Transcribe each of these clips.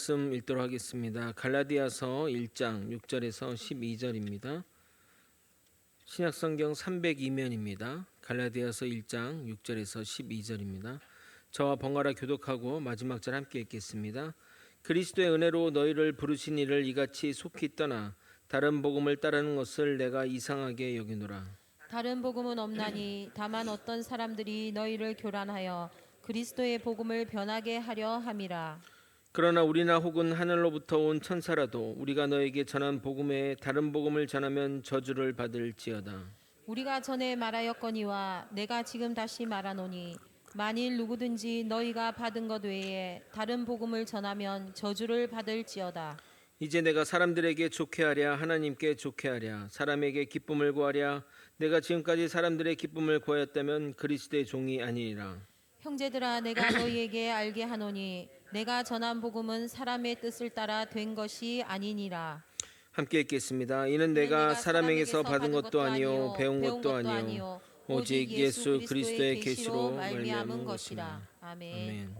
말씀 읽도록 하겠습니다. 갈라디아서 1장 6절에서 12절입니다. 신약성경 302면입니다. 갈라디아서 1장 6절에서 12절입니다. 저와 번갈아 교독하고 마지막 절 함께 읽겠습니다. 그리스도의 은혜로 너희를 부르신 이를 이같이 속히 떠나 다른 복음을 따르는 것을 내가 이상하게 여기노라. 다른 복음은 없나니 다만 어떤 사람들이 너희를 교란하여 그리스도의 복음을 변하게 하려 함이라. 그러나 우리나 혹은 하늘로부터 온 천사라도 우리가 너에게 전한 복음 외에 다른 복음을 전하면 저주를 받을지어다. 우리가 전에 말하였거니와 내가 지금 다시 말하노니 만일 누구든지 너희가 받은 것 외에 다른 복음을 전하면 저주를 받을지어다. 이제 내가 사람들에게 좋게 하랴 하나님께 좋게 하랴 사람에게 기쁨을 구하랴 내가 지금까지 사람들의 기쁨을 구하였다면 그리스도의 종이 아니니라. 형제들아, 내가 너희에게 알게 하노니 내가 전한 복음은 사람의 뜻을 따라 된 것이 아니니라. 함께 읽겠습니다. 이는 내가 사람에게서 받은 것도 아니요 배운 것도 아니요 오직 예수 그리스도의 계시로 말미암은 것이라. 아멘.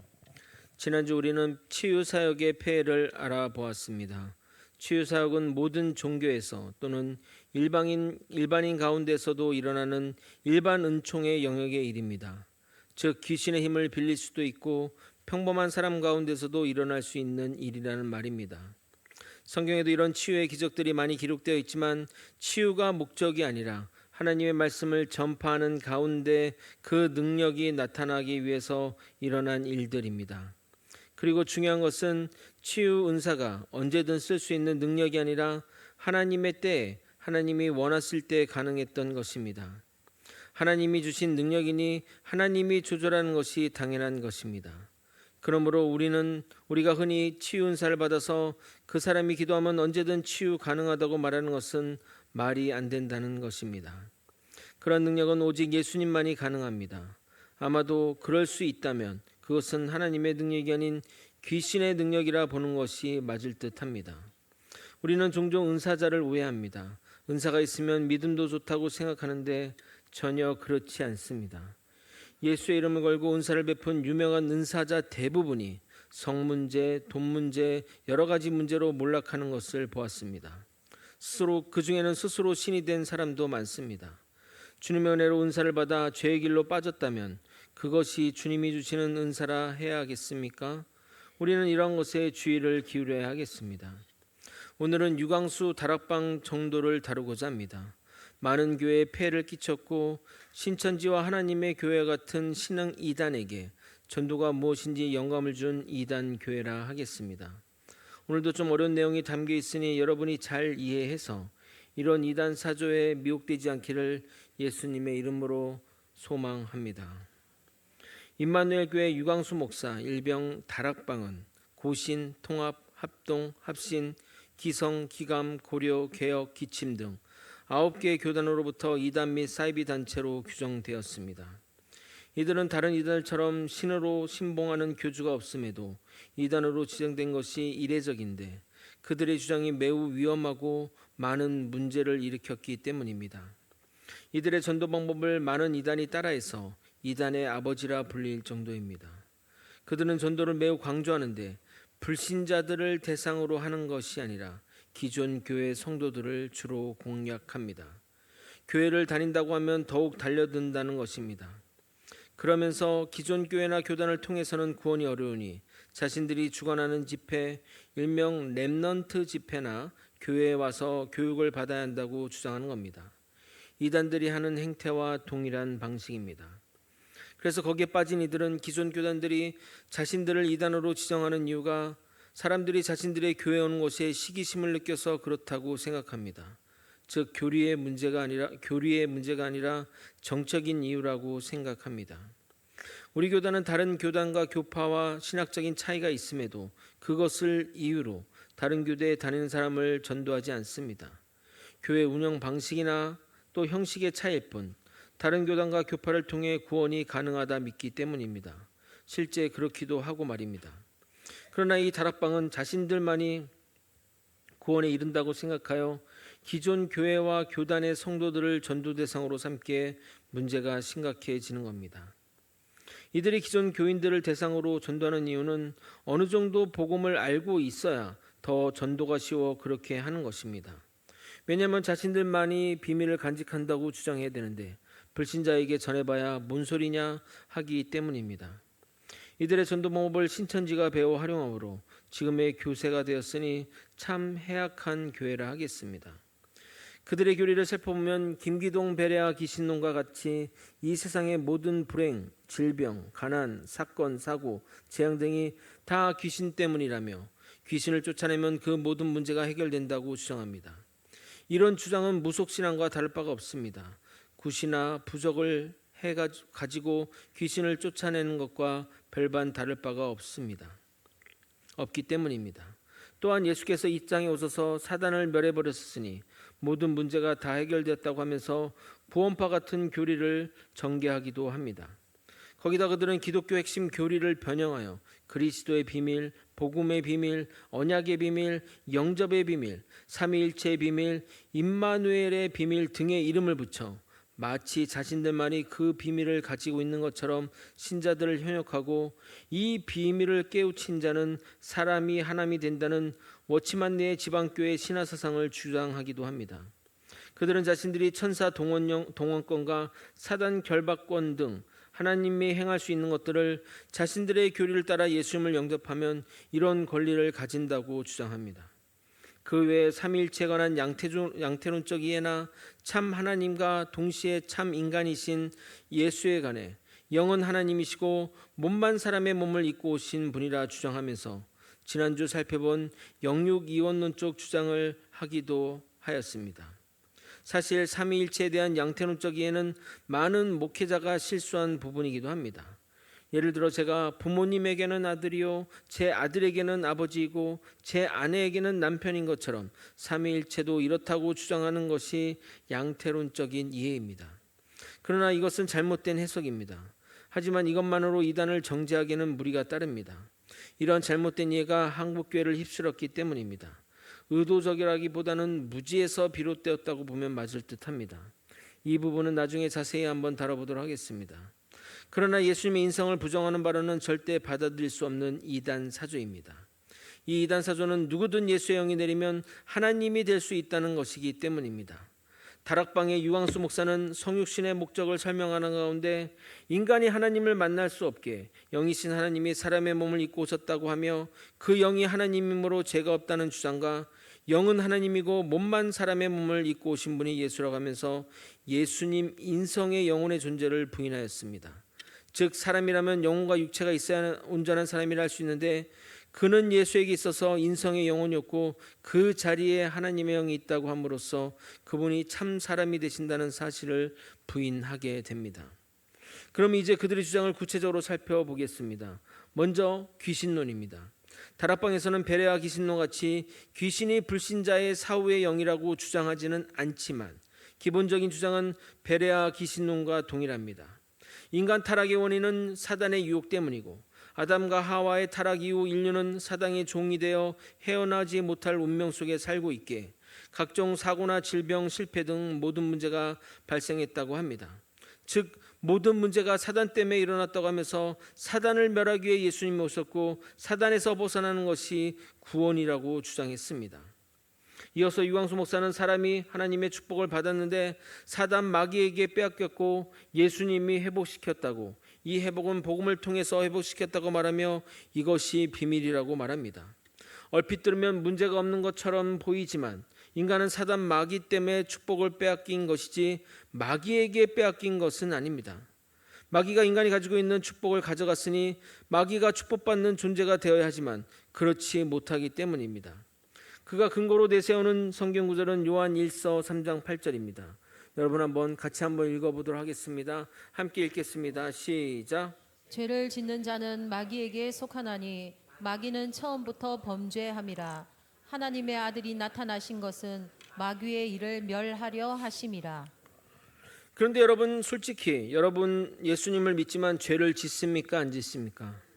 지난주 우리는 치유 사역의 폐해를 알아보았습니다. 치유 사역은 모든 종교에서 또는 일반인 가운데서도 일어나는 일반 은총의 영역의 일입니다. 즉 귀신의 힘을 빌릴 수도 있고 평범한 사람 가운데서도 일어날 수 있는 일이라는 말입니다. 성경에도 이런 치유의 기적들이 많이 기록되어 있지만 치유가 목적이 아니라 하나님의 말씀을 전파하는 가운데 그 능력이 나타나기 위해서 일어난 일들입니다. 그리고 중요한 것은 치유 은사가 언제든 쓸 수 있는 능력이 아니라 하나님의 때에 하나님이 원하실 때 가능했던 것입니다. 하나님이 주신 능력이니 하나님이 조절하는 것이 당연한 것입니다. 그러므로 우리가 흔히 치유 은사를 받아서 그 사람이 기도하면 언제든 치유 가능하다고 말하는 것은 말이 안 된다는 것입니다. 그런 능력은 오직 예수님만이 가능합니다. 아마도 그럴 수 있다면 그것은 하나님의 능력이 아닌 귀신의 능력이라 보는 것이 맞을 듯합니다. 우리는 종종 은사자를 오해합니다. 은사가 있으면 믿음도 좋다고 생각하는데 전혀 그렇지 않습니다. 예수의 이름을 걸고 은사를 베푼 유명한 은사자 대부분이 성 문제, 돈 문제, 여러 가지 문제로 몰락하는 것을 보았습니다. 그 중에는 스스로 신이 된 사람도 많습니다. 주님의 은혜로 은사를 받아 죄의 길로 빠졌다면 그것이 주님이 주시는 은사라 해야 하겠습니까? 우리는 이런 것에 주의를 기울여야 하겠습니다. 오늘은 유광수 다락방 정도를 다루고자 합니다. 많은 교회에 폐해를 끼쳤고 신천지와 하나님의 교회 같은 신흥 이단에게 전도가 무엇인지 영감을 준 이단 교회라 하겠습니다. 오늘도 좀 어려운 내용이 담겨 있으니 여러분이 잘 이해해서 이런 이단 사조에 미혹되지 않기를 예수님의 이름으로 소망합니다. 임마누엘 교회 유광수 목사 일병 다락방은 고신, 통합, 합동, 합신, 기성, 기감, 고려, 개혁, 기침 등 9개의 교단으로부터 이단 및 사이비 단체로 규정되었습니다. 이들은 다른 이단처럼 신으로 신봉하는 교주가 없음에도 이단으로 지정된 것이 이례적인데 그들의 주장이 매우 위험하고 많은 문제를 일으켰기 때문입니다. 이들의 전도 방법을 많은 이단이 따라해서 이단의 아버지라 불릴 정도입니다. 그들은 전도를 매우 강조하는데 불신자들을 대상으로 하는 것이 아니라 기존 교회 성도들을 주로 공략합니다. 교회를 다닌다고 하면 더욱 달려든다는 것입니다. 그러면서 기존 교회나 교단을 통해서는 구원이 어려우니 자신들이 주관하는 집회, 일명 렘넌트 집회나 교회에 와서 교육을 받아야 한다고 주장하는 겁니다. 이단들이 하는 행태와 동일한 방식입니다. 그래서 거기에 빠진 이들은 기존 교단들이 자신들을 이단으로 지정하는 이유가 사람들이 자신들의 교회에 오는 것에 시기심을 느껴서 그렇다고 생각합니다. 즉 교리의 문제가 아니라 정적인 이유라고 생각합니다. 우리 교단은 다른 교단과 교파와 신학적인 차이가 있음에도 그것을 이유로 다른 교대에 다니는 사람을 전도하지 않습니다. 교회 운영 방식이나 또 형식의 차이일 뿐 다른 교단과 교파를 통해 구원이 가능하다 믿기 때문입니다. 실제 그렇기도 하고 말입니다. 그러나 이 다락방은 자신들만이 구원에 이른다고 생각하여 기존 교회와 교단의 성도들을 전도 대상으로 삼기에 문제가 심각해지는 겁니다. 이들이 기존 교인들을 대상으로 전도하는 이유는 어느 정도 복음을 알고 있어야 더 전도가 쉬워 그렇게 하는 것입니다. 왜냐하면 자신들만이 비밀을 간직한다고 주장해야 되는데 불신자에게 전해봐야 뭔 소리냐 하기 때문입니다. 이들의 전도 방법을 신천지가 배워 활용함으로 지금의 교세가 되었으니 참 해악한 교회라 하겠습니다. 그들의 교리를 살펴보면 김기동 베레아 기신론과 같이 이 세상의 모든 불행, 질병, 가난, 사건, 사고, 재앙 등이 다 귀신 때문이라며 귀신을 쫓아내면 그 모든 문제가 해결된다고 주장합니다. 이런 주장은 무속신앙과 다를 바가 없습니다. 굿이나 부적을 가지고 귀신을 쫓아내는 것과 별반 다를 바가 없기 때문입니다. 또한 예수께서 이 땅에 오셔서 사단을 멸해버렸으니 모든 문제가 다 해결되었다고 하면서 구원파 같은 교리를 전개하기도 합니다. 거기다 그들은 기독교 핵심 교리를 변형하여 그리스도의 비밀, 복음의 비밀, 언약의 비밀, 영접의 비밀, 삼위일체의 비밀, 임마누엘의 비밀 등의 이름을 붙여 마치 자신들만이 그 비밀을 가지고 있는 것처럼 신자들을 현혹하고 이 비밀을 깨우친 자는 사람이 하나님이 된다는 워치만 내의 지방교회 신화사상을 주장하기도 합니다. 그들은 자신들이 천사 동원권과 사단 결박권 등 하나님이 행할 수 있는 것들을 자신들의 교리를 따라 예수님을 영접하면 이런 권리를 가진다고 주장합니다. 그 외에 삼위일체에 관한 양태론적 이해나 참 하나님과 동시에 참 인간이신 예수에 관해 영은 하나님이시고 몸만 사람의 몸을 입고 오신 분이라 주장하면서 지난주 살펴본 영육이원론적 주장을 하기도 하였습니다. 사실 삼위일체에 대한 양태론적 이해는 많은 목회자가 실수한 부분이기도 합니다. 예를 들어 제가 부모님에게는 아들이요 제 아들에게는 아버지이고 제 아내에게는 남편인 것처럼 삼위일체도 이렇다고 주장하는 것이 양태론적인 이해입니다. 그러나 이것은 잘못된 해석입니다. 하지만 이것만으로 이단을 정죄하기에는 무리가 따릅니다. 이런 잘못된 이해가 한국교회를 휩쓸었기 때문입니다. 의도적이라기보다는 무지에서 비롯되었다고 보면 맞을 듯합니다. 이 부분은 나중에 자세히 한번 다뤄보도록 하겠습니다. 그러나 예수님의 인성을 부정하는 발언은 절대 받아들일 수 없는 이단 사조입니다. 이 이단 사조는 누구든 예수의 영이 내리면 하나님이 될 수 있다는 것이기 때문입니다. 다락방의 유광수 목사는 성육신의 목적을 설명하는 가운데 인간이 하나님을 만날 수 없게 영이신 하나님이 사람의 몸을 입고 오셨다고 하며 그 영이 하나님이므로 죄가 없다는 주장과 영은 하나님이고 몸만 사람의 몸을 입고 오신 분이 예수라고 하면서 예수님 인성의 영혼의 존재를 부인하였습니다. 즉 사람이라면 영혼과 육체가 있어야 온전한 사람이라 할 수 있는데 그는 예수에게 있어서 인성의 영혼이 없고 그 자리에 하나님의 영이 있다고 함으로써 그분이 참 사람이 되신다는 사실을 부인하게 됩니다. 그럼 이제 그들의 주장을 구체적으로 살펴보겠습니다. 먼저 귀신론입니다. 다락방에서는 베레아 귀신론 같이 귀신이 불신자의 사후의 영이라고 주장하지는 않지만 기본적인 주장은 베레아 귀신론과 동일합니다. 인간 타락의 원인은 사단의 유혹 때문이고 아담과 하와의 타락 이후 인류는 사단의 종이 되어 헤어나지 못할 운명 속에 살고 있게 각종 사고나 질병, 실패 등 모든 문제가 발생했다고 합니다. 즉 모든 문제가 사단 때문에 일어났다고 하면서 사단을 멸하기 위해 예수님이 오셨고 사단에서 벗어나는 것이 구원이라고 주장했습니다. 이어서 유광수 목사는 사람이 하나님의 축복을 받았는데 사단 마귀에게 빼앗겼고 예수님이 회복시켰다고, 이 회복은 복음을 통해서 회복시켰다고 말하며 이것이 비밀이라고 말합니다. 얼핏 들으면 문제가 없는 것처럼 보이지만 인간은 사단 마귀 때문에 축복을 빼앗긴 것이지 마귀에게 빼앗긴 것은 아닙니다. 마귀가 인간이 가지고 있는 축복을 가져갔으니 마귀가 축복받는 존재가 되어야 하지만 그렇지 못하기 때문입니다. 그가 근거로 내세우는 성경 구절은 요한 1서 3장 8절입니다. 여러분 같이 한번 읽어보도록 하겠습니다. 함께 읽겠습니다. 시작. 죄를 짓는 자는 마귀에게 속하나니 마귀는 처음부터 범죄함이라. 하나님의 아들이 나타나신 것은 마귀의 일을 멸하려 하심이라. 그런데 여러분 솔직히 여러분 예수님을 믿지만 죄를 짓습니까? 안 짓습니까?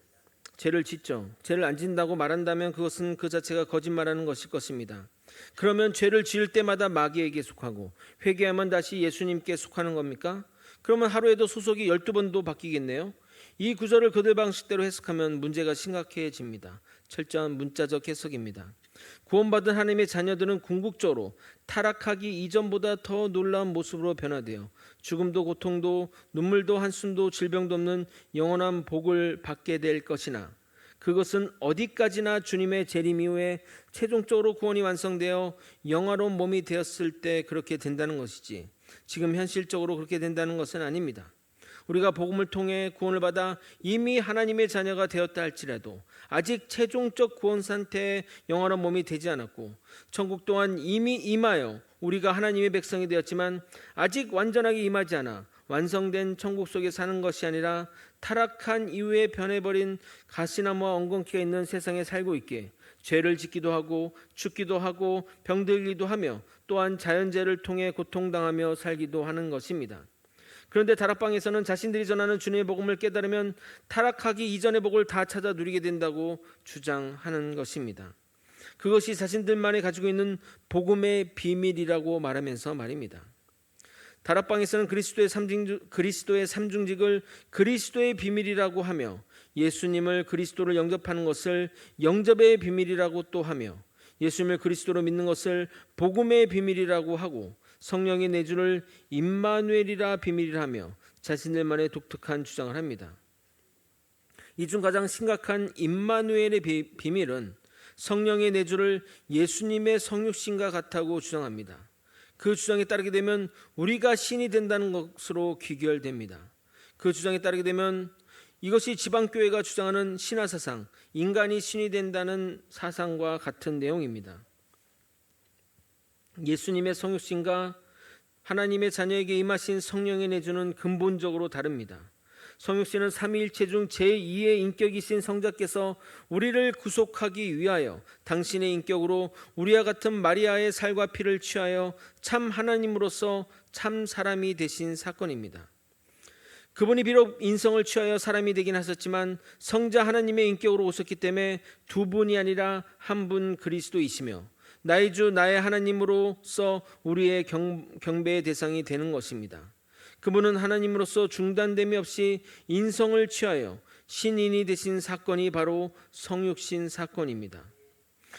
죄를 짓죠. 죄를 안 짓는다고 말한다면 그것은 그 자체가 거짓말하는 것일 것입니다. 그러면 죄를 지을 때마다 마귀에게 속하고 회개하면 다시 예수님께 속하는 겁니까? 그러면 하루에도 소속이 12번도 바뀌겠네요. 이 구절을 그들 방식대로 해석하면 문제가 심각해집니다. 철저한 문자적 해석입니다. 구원받은 하나님의 자녀들은 궁극적으로 타락하기 이전보다 더 놀라운 모습으로 변화되어 죽음도 고통도 눈물도 한숨도 질병도 없는 영원한 복을 받게 될 것이나 그것은 어디까지나 주님의 재림 이후에 최종적으로 구원이 완성되어 영화로운 몸이 되었을 때 그렇게 된다는 것이지 지금 현실적으로 그렇게 된다는 것은 아닙니다. 우리가 복음을 통해 구원을 받아 이미 하나님의 자녀가 되었다 할지라도 아직 최종적 구원 상태의 영원한 몸이 되지 않았고 천국 또한 이미 임하여 우리가 하나님의 백성이 되었지만 아직 완전하게 임하지 않아 완성된 천국 속에 사는 것이 아니라 타락한 이후에 변해버린 가시나무와 엉겅퀴가 있는 세상에 살고 있기에 죄를 짓기도 하고 죽기도 하고 병들기도 하며 또한 자연재해를 통해 고통당하며 살기도 하는 것입니다. 그런데 다락방에서는 자신들이 전하는 주님의 복음을 깨달으면 타락하기 이전의 복을 다 찾아 누리게 된다고 주장하는 것입니다. 그것이 자신들만이 가지고 있는 복음의 비밀이라고 말하면서 말입니다. 다락방에서는 그리스도의 삼중직을 그리스도의 비밀이라고 하며 예수님을 그리스도를 영접하는 것을 영접의 비밀이라고 또 하며 예수님을 그리스도로 믿는 것을 복음의 비밀이라고 하고 성령의 내주를 임마누엘이라 비밀이라 하며 자신들만의 독특한 주장을 합니다. 이 중 가장 심각한 임마누엘의 비밀은 성령의 내주를 예수님의 성육신과 같다고 주장합니다. 그 주장에 따르게 되면 우리가 신이 된다는 것으로 귀결됩니다. 그 주장에 따르게 되면 이것이 지방교회가 주장하는 신화사상, 인간이 신이 된다는 사상과 같은 내용입니다. 예수님의 성육신과 하나님의 자녀에게 임하신 성령의 내주는 근본적으로 다릅니다. 성육신은 삼위일체 중 제2의 인격이신 성자께서 우리를 구속하기 위하여 당신의 인격으로 우리와 같은 마리아의 살과 피를 취하여 참 하나님으로서 참 사람이 되신 사건입니다. 그분이 비록 인성을 취하여 사람이 되긴 하셨지만 성자 하나님의 인격으로 오셨기 때문에 두 분이 아니라 한 분 그리스도이시며 나의 주 나의 하나님으로서 우리의 경배의 대상이 되는 것입니다. 그분은 하나님으로서 중단됨이 없이 인성을 취하여 신인이 되신 사건이 바로 성육신 사건입니다.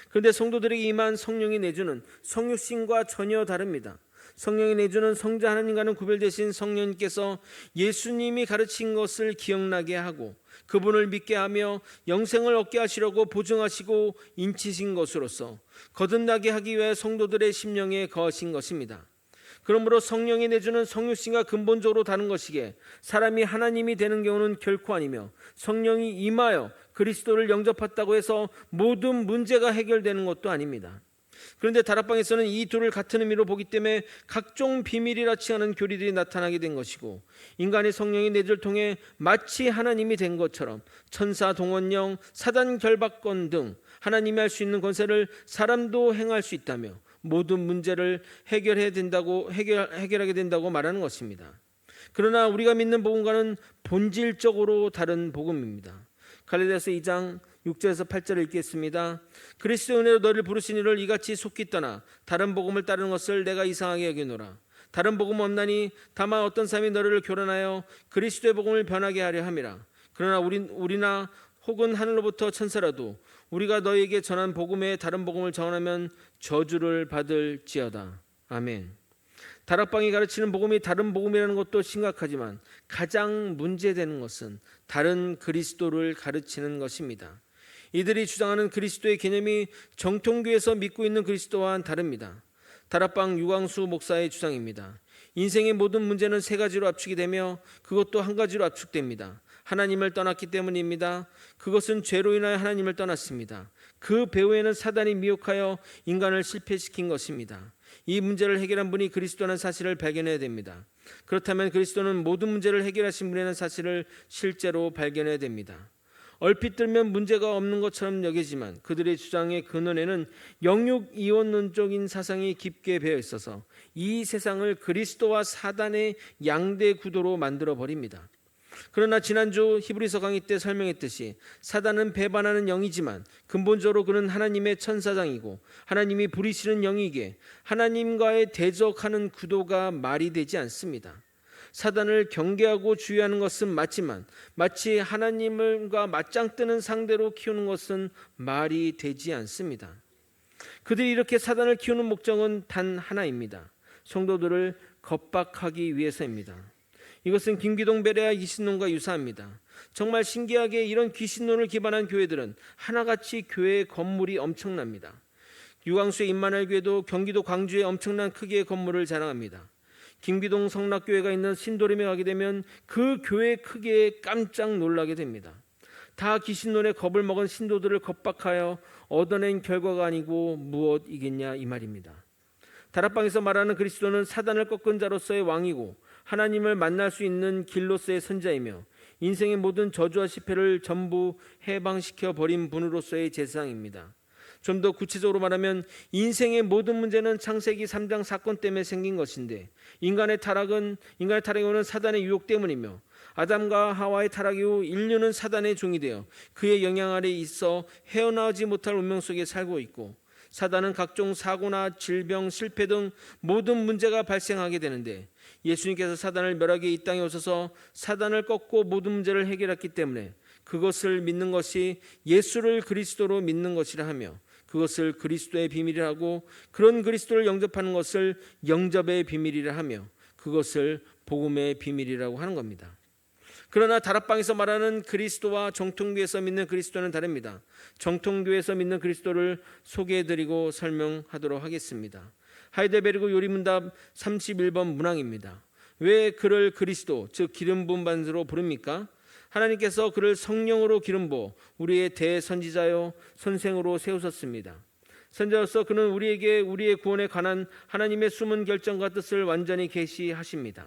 그런데 성도들에게 임한 성령의 내주는 성육신과 전혀 다릅니다. 성령의 내주는 성자 하나님과는 구별되신 성령님께서 예수님이 가르친 것을 기억나게 하고 그분을 믿게 하며 영생을 얻게 하시려고 보증하시고 인치신 것으로서 거듭나게 하기 위해 성도들의 심령에 거하신 것입니다. 그러므로 성령의 내주는 성육신과 근본적으로 다른 것이기에 사람이 하나님이 되는 경우는 결코 아니며 성령이 임하여 그리스도를 영접했다고 해서 모든 문제가 해결되는 것도 아닙니다. 그런데 다락방에서는 이 둘을 같은 의미로 보기 때문에 각종 비밀이라 칭하는 교리들이 나타나게 된 것이고 인간의 성령의 내주를 통해 마치 하나님이 된 것처럼 천사 동원령, 사단 결박권 등 하나님이 할 수 있는 권세를 사람도 행할 수 있다며 모든 문제를 해결하게 된다고 말하는 것입니다. 그러나 우리가 믿는 복음과는 본질적으로 다른 복음입니다. 갈라디아서 2장 6절에서 8절을 읽겠습니다. 그리스도의 은혜로 너를 부르신 이를 이같이 속히 떠나 다른 복음을 따르는 것을 내가 이상하게 여기노라. 다른 복음 없나니 다만 어떤 사람이 너를 교란하여 그리스도의 복음을 변하게 하려 함이라. 그러나 우리나 혹은 하늘로부터 천사라도 우리가 너에게 전한 복음에 다른 복음을 전하면 저주를 받을지어다. 아멘. 다락방이 가르치는 복음이 다른 복음이라는 것도 심각하지만 가장 문제되는 것은 다른 그리스도를 가르치는 것입니다. 이들이 주장하는 그리스도의 개념이 정통교에서 믿고 있는 그리스도와는 다릅니다. 다락방 유광수 목사의 주장입니다. 인생의 모든 문제는 세 가지로 압축이 되며 그것도 한 가지로 압축됩니다. 하나님을 떠났기 때문입니다. 그것은 죄로 인하여 하나님을 떠났습니다. 그 배후에는 사단이 미혹하여 인간을 실패시킨 것입니다. 이 문제를 해결한 분이 그리스도라는 사실을 발견해야 됩니다. 그렇다면 그리스도는 모든 문제를 해결하신 분이라는 사실을 실제로 발견해야 됩니다. 얼핏 들면 문제가 없는 것처럼 여기지만 그들의 주장의 근원에는 영육이원론적인 사상이 깊게 배어 있어서 이 세상을 그리스도와 사단의 양대 구도로 만들어 버립니다. 그러나 지난주 히브리서 강의 때 설명했듯이 사단은 배반하는 영이지만 근본적으로 그는 하나님의 천사장이고 하나님이 부리시는 영이기에 하나님과의 대적하는 구도가 말이 되지 않습니다. 사단을 경계하고 주의하는 것은 맞지만 마치 하나님과 맞짱 뜨는 상대로 키우는 것은 말이 되지 않습니다. 그들이 이렇게 사단을 키우는 목적은 단 하나입니다. 성도들을 겁박하기 위해서입니다. 이것은 김기동 베레아 귀신론과 유사합니다. 정말 신기하게 이런 귀신론을 기반한 교회들은 하나같이 교회의 건물이 엄청납니다. 유광수의 임마누엘 교회도 경기도 광주에 엄청난 크기의 건물을 자랑합니다. 김기동 성락교회가 있는 신도림에 가게 되면 그 교회 크기에 깜짝 놀라게 됩니다. 다 귀신론에 겁을 먹은 신도들을 겁박하여 얻어낸 결과가 아니고 무엇이겠냐 이 말입니다. 다락방에서 말하는 그리스도는 사단을 꺾은 자로서의 왕이고 하나님을 만날 수 있는 길로서의 선자이며 인생의 모든 저주와 시패를 전부 해방시켜 버린 분으로서의 제사장입니다. 좀 더 구체적으로 말하면 인생의 모든 문제는 창세기 3장 사건 때문에 생긴 것인데 인간의 타락이 오는 사단의 유혹 때문이며 아담과 하와의 타락 이후 인류는 사단의 종이 되어 그의 영향 아래 있어 헤어나오지 못할 운명 속에 살고 있고 사단은 각종 사고나 질병, 실패 등 모든 문제가 발생하게 되는데 예수님께서 사단을 멸하기 위해 이 땅에 오셔서 사단을 꺾고 모든 문제를 해결했기 때문에 그것을 믿는 것이 예수를 그리스도로 믿는 것이라 하며 그것을 그리스도의 비밀이라 하고 그런 그리스도를 영접하는 것을 영접의 비밀이라 하며 그것을 복음의 비밀이라고 하는 겁니다. 그러나 다락방에서 말하는 그리스도와 정통교회에서 믿는 그리스도는 다릅니다. 정통교회에서 믿는 그리스도를 소개해드리고 설명하도록 하겠습니다. 하이델베르그 요리문답 31번 문항입니다. 왜 그를 그리스도 즉 기름 부은 반으로 부릅니까? 하나님께서 그를 성령으로 기름 부어 우리의 대선지자요 선생으로 세우셨습니다. 선자로서 그는 우리에게 우리의 구원에 관한 하나님의 숨은 결정과 뜻을 완전히 계시하십니다.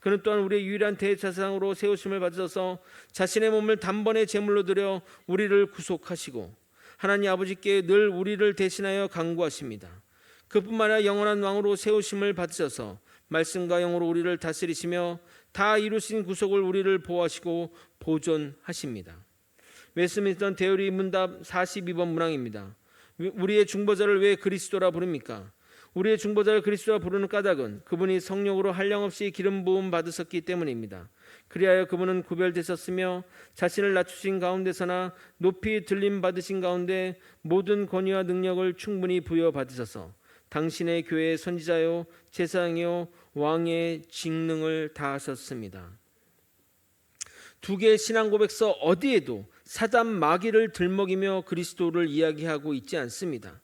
그는 또한 우리의 유일한 대제사장으로 세우심을 받으셔서 자신의 몸을 단번에 제물로 드려 우리를 구속하시고 하나님 아버지께 늘 우리를 대신하여 간구하십니다. 그뿐만 아니라 영원한 왕으로 세우심을 받으셔서 말씀과 영으로 우리를 다스리시며 다 이루신 구속을 우리를 보호하시고 보존하십니다. 웨스민스터 대요리 문답 42번 문항입니다. 우리의 중보자를 왜 그리스도라 부릅니까? 우리의 중보자를 그리스도라 부르는 까닭은 그분이 성령으로 한량없이 기름 부음 받으셨기 때문입니다. 그리하여 그분은 구별되셨으며 자신을 낮추신 가운데서나 높이 들림 받으신 가운데 모든 권위와 능력을 충분히 부여받으셔서 당신의 교회의 선지자요 제사장이요 왕의 직능을 다하셨습니다. 두 개의 신앙 고백서 어디에도 사단 마귀를 들먹이며 그리스도를 이야기하고 있지 않습니다.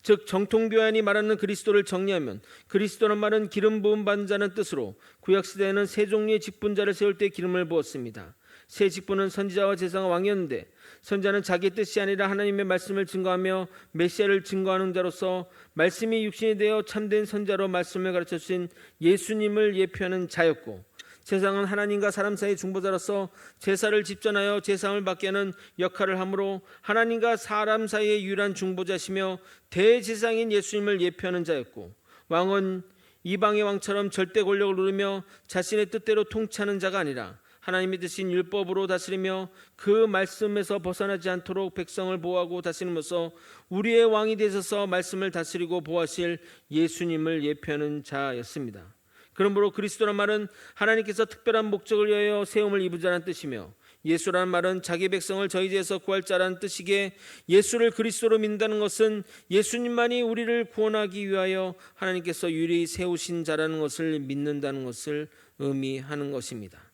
즉 정통교회안이 말하는 그리스도를 정리하면 그리스도는 말은 기름 부음 받은 자는 뜻으로 구약시대에는 세 종류의 직분자를 세울 때 기름을 부었습니다. 세 직분은 선지자와 제사장과 왕이었는데 선지자는 자기의 뜻이 아니라 하나님의 말씀을 증거하며 메시아를 증거하는 자로서 말씀이 육신이 되어 참된 선지자로 말씀을 가르쳐 주신 예수님을 예표하는 자였고 제사장은 하나님과 사람 사이의 중보자로서 제사를 집전하여 제사함을 받게 하는 역할을 하므로 하나님과 사람 사이의 유일한 중보자시며 대제사장인 예수님을 예표하는 자였고 왕은 이방의 왕처럼 절대 권력을 누리며 자신의 뜻대로 통치하는 자가 아니라 하나님이 드신 율법으로 다스리며 그 말씀에서 벗어나지 않도록 백성을 보호하고 다스림으로써 우리의 왕이 되셔서 말씀을 다스리고 보호하실 예수님을 예표하는 자였습니다. 그러므로 그리스도란 말은 하나님께서 특별한 목적을 위하여 세움을 입은 자라는 뜻이며 예수라는 말은 자기 백성을 저희 죄에서 구할 자라는 뜻이기에 예수를 그리스도로 믿는다는 것은 예수님만이 우리를 구원하기 위하여 하나님께서 유일히 세우신 자라는 것을 믿는다는 것을 의미하는 것입니다.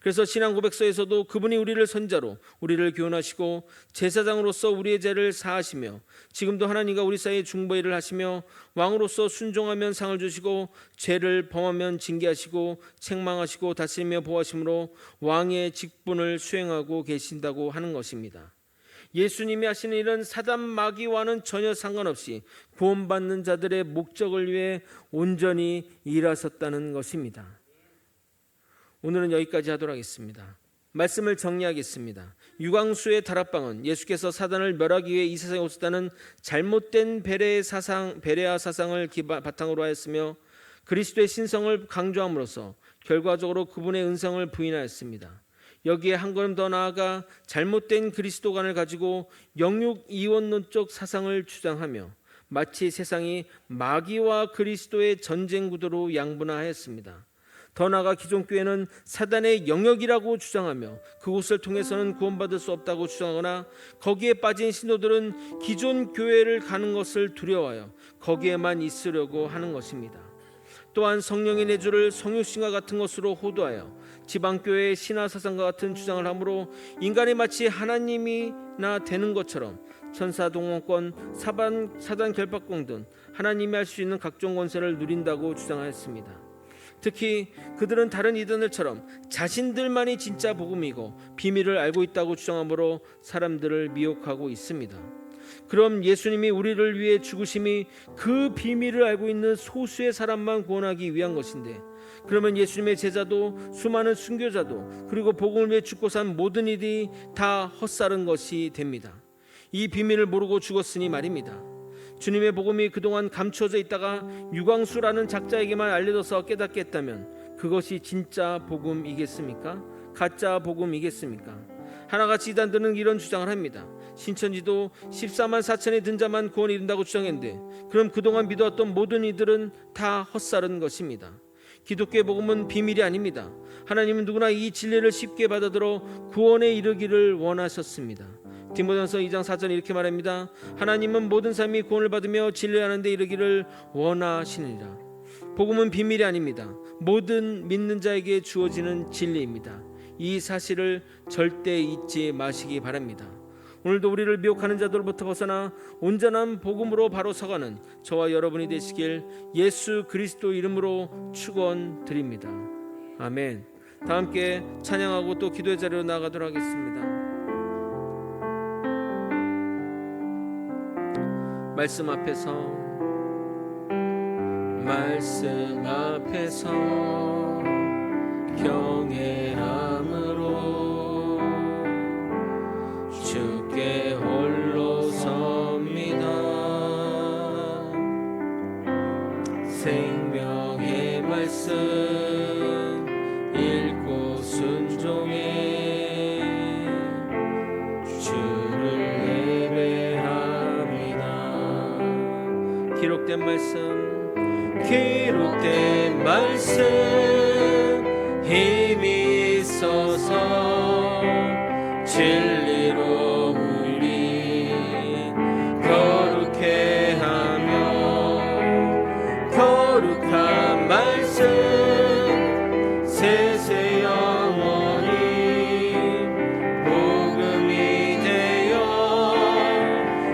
그래서 신앙 고백서에서도 그분이 우리를 선자로 우리를 교훈하시고 제사장으로서 우리의 죄를 사하시며 지금도 하나님과 우리 사이에 중보일을 하시며 왕으로서 순종하면 상을 주시고 죄를 범하면 징계하시고 책망하시고 다스리며 보호하심으로 왕의 직분을 수행하고 계신다고 하는 것입니다. 예수님이 하시는 일은 사단 마귀와는 전혀 상관없이 구원받는 자들의 목적을 위해 온전히 일하셨다는 것입니다. 오늘은 여기까지 하도록 하겠습니다. 말씀을 정리하겠습니다. 유광수의 다락방은 예수께서 사단을 멸하기 위해 이 세상에 오셨다는 잘못된 베레아 사상을 바탕으로 하였으며 그리스도의 신성을 강조함으로써 결과적으로 그분의 은성을 부인하였습니다. 여기에 한 걸음 더 나아가 잘못된 그리스도관을 가지고 영육 이원론적 사상을 주장하며 마치 세상이 마귀와 그리스도의 전쟁 구도로 양분화하였습니다. 더 나아가 기존 교회는 사단의 영역이라고 주장하며 그곳을 통해서는 구원받을 수 없다고 주장하거나 거기에 빠진 신도들은 기존 교회를 가는 것을 두려워하여 거기에만 있으려고 하는 것입니다. 또한 성령의 내주를 성육신과 같은 것으로 호도하여 지방교회의 신화사상과 같은 주장을 하므로 인간이 마치 하나님이나 되는 것처럼 천사 동원권, 사단 결박권 등 하나님이 할 수 있는 각종 권세를 누린다고 주장하였습니다. 특히 그들은 다른 이단들처럼 자신들만이 진짜 복음이고 비밀을 알고 있다고 주장하므로 사람들을 미혹하고 있습니다. 그럼 예수님이 우리를 위해 죽으심이 그 비밀을 알고 있는 소수의 사람만 구원하기 위한 것인데, 그러면 예수님의 제자도 수많은 순교자도 그리고 복음을 위해 죽고 산 모든 일이 다 헛살은 것이 됩니다. 이 비밀을 모르고 죽었으니 말입니다. 주님의 복음이 그동안 감춰져 있다가 유광수라는 작자에게만 알려져서 깨닫게 했다면 그것이 진짜 복음이겠습니까? 가짜 복음이겠습니까? 하나같이 이단들은 이런 주장을 합니다. 신천지도 14만 4천이 든 자만 구원을 이룬다고 주장했는데, 그럼 그동안 믿어왔던 모든 이들은 다 헛살은 것입니다. 기독교의 복음은 비밀이 아닙니다. 하나님은 누구나 이 진리를 쉽게 받아들여 구원에 이르기를 원하셨습니다. 디모데전서 2장 4절에 이렇게 말합니다. 하나님은 모든 사람이 구원을 받으며 진리하는 데 이르기를 원하시느니라. 복음은 비밀이 아닙니다. 모든 믿는 자에게 주어지는 진리입니다. 이 사실을 절대 잊지 마시기 바랍니다. 오늘도 우리를 미혹하는 자들로부터 벗어나 온전한 복음으로 바로 서가는 저와 여러분이 되시길 예수 그리스도 이름으로 축원드립니다. 아멘. 다 함께 찬양하고 또 기도의 자리로 나가도록 하겠습니다. 말씀 앞에서 경외함으로 주께 홀로 섭니다. 생명의 말씀 읽고 순종해 주를 예배합니다. 기록된 말씀 힘이 있어서 진리로 우리 거룩해 하며 거룩한 말씀 세세 영원히 복음이 되어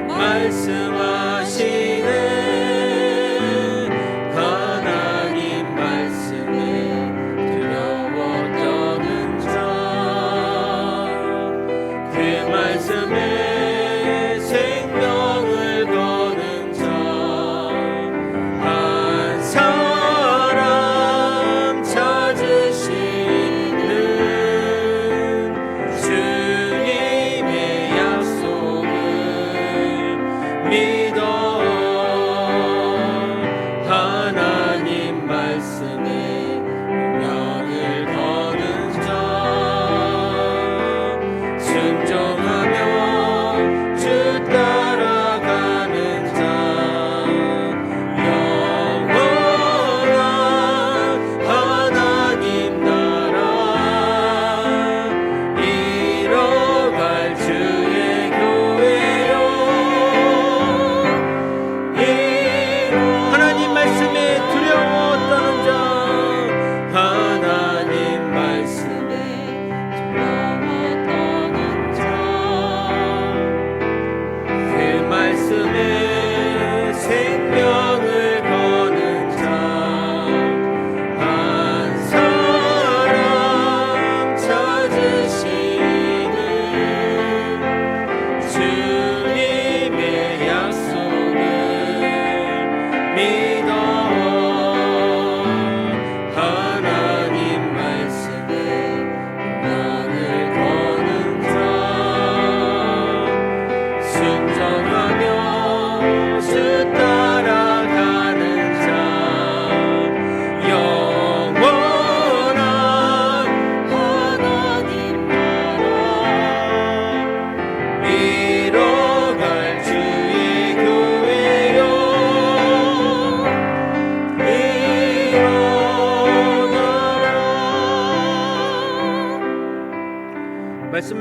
말씀하시네.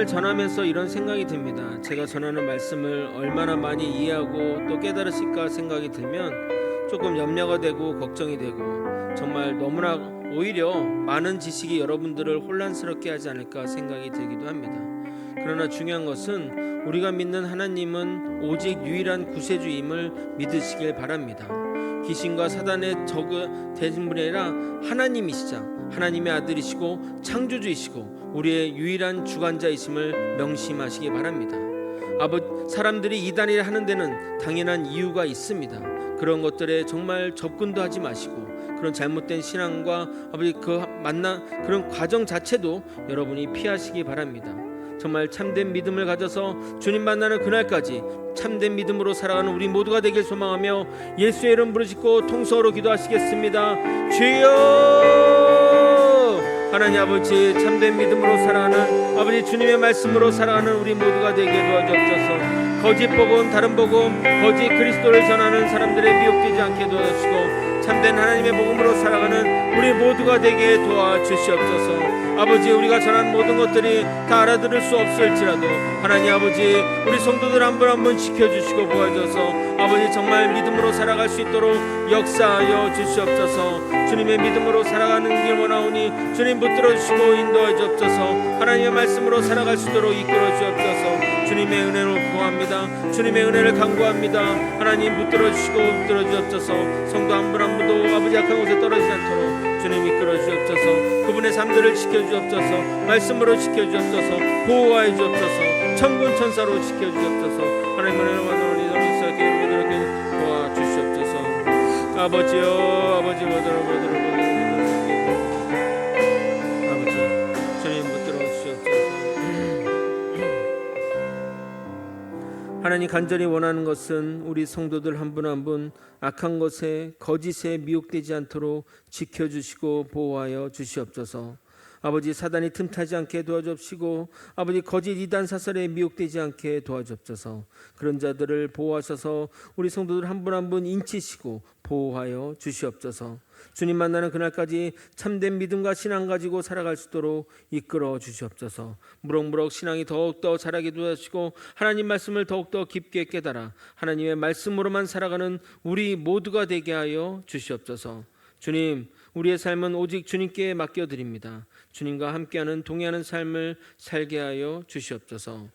전하면서 이런 생각이 듭니다. 제가 전하는 말씀을 얼마나 많이 이해하고 또 깨달으실까 생각이 들면 조금 염려가 되고 걱정이 되고 정말 너무나 오히려 많은 지식이 여러분들을 혼란스럽게 하지 않을까 생각이 들기도 합니다. 그러나 중요한 것은 우리가 믿는 하나님은 오직 유일한 구세주임을 믿으시길 바랍니다. 귀신과 사단의 적이 되신 분이 아니라 하나님이시자 하나님의 아들이시고 창조주이시고 우리의 유일한 주관자이심을 명심하시기 바랍니다. 사람들이 이단이라 하는 데는 당연한 이유가 있습니다. 그런 것들에 정말 접근도 하지 마시고 그런 잘못된 신앙과 그런 과정 자체도 여러분이 피하시기 바랍니다. 정말 참된 믿음을 가져서 주님 만나는 그날까지 참된 믿음으로 살아가는 우리 모두가 되길 소망하며 예수의 이름 부르짖고 통성으로 기도하시겠습니다. 주여! 하나님 아버지, 참된 믿음으로 살아가는 아버지 주님의 말씀으로 살아가는 우리 모두가 되게 도와주옵소서. 거짓 복음, 다른 복음, 거짓 그리스도를 전하는 사람들의 미혹되지 않게 도와주시고 참된 하나님의 복음으로 살아가는 우리 모두가 되게 도와주시옵소서. 아버지, 우리가 전한 모든 것들이 다 알아들을 수 없을지라도 하나님 아버지, 우리 성도들 한 분 한 분 지켜주시고 보아줘서 아버지 정말 믿음으로 살아갈 수 있도록 역사하여 주시옵소서. 주님의 믿음으로 살아가는 길 원하오니 주님 붙들어 주시고 인도해 주옵소서. 하나님의 말씀으로 살아갈 수 있도록 이끌어 주옵소서. 주님의 은혜로 구합니다. 주님의 은혜를 간구합니다. 하나님 붙들어 주시고 붙들어 주옵소서. 성도 한 분 한 분도 아버지 약한 곳에 떨어지지 않도록 주님 이끌어 주옵소서. 그분의 삶들을 지켜주옵소서. 말씀으로 지켜주옵소서. 보호하여 주옵소서. 천군 천사로 지켜주옵소서. 하나님의 은혜로 만나오니 너무스럽게 여러분들에게 도와주시옵소서. 아버지여, 아버지 아버지 주님 붙들어 주시옵소서. 하나님 간절히 원하는 것은 우리 성도들 한 분 한 분 악한 것에 거짓에 미혹되지 않도록 지켜주시고 보호하여 주시옵소서. 아버지 사단이 틈타지 않게 도와주옵시고 아버지 거짓 이단 사설에 미혹되지 않게 도와주옵소서. 그런 자들을 보호하셔서 우리 성도들 한 분 한 분 인치시고 보호하여 주시옵소서. 주님 만나는 그날까지 참된 믿음과 신앙 가지고 살아갈 수 있도록 이끌어 주시옵소서. 무럭무럭 신앙이 더욱더 자라게 도와주시고 하나님 말씀을 더욱더 깊게 깨달아 하나님의 말씀으로만 살아가는 우리 모두가 되게 하여 주시옵소서. 주님, 우리의 삶은 오직 주님께 맡겨드립니다. 주님과 함께하는 동행하는 삶을 살게 하여 주시옵소서.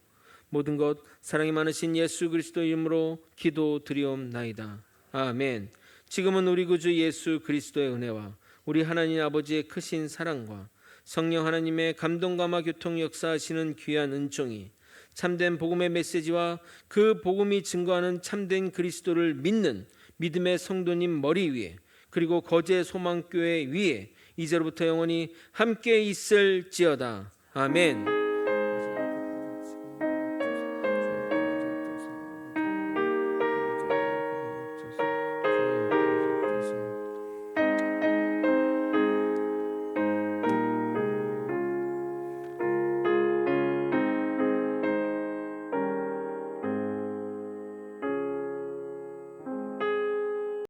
모든 것 사랑이 많으신 예수 그리스도 이름으로 기도드리옵나이다. 아멘. 지금은 우리 구주 예수 그리스도의 은혜와 우리 하나님 아버지의 크신 사랑과 성령 하나님의 감동감화 교통 역사하시는 귀한 은총이 참된 복음의 메시지와 그 복음이 증거하는 참된 그리스도를 믿는 믿음의 성도님 머리 위에 그리고 거제 소망교회 위에 이제로부터 영원히 함께 있을지어다. 아멘.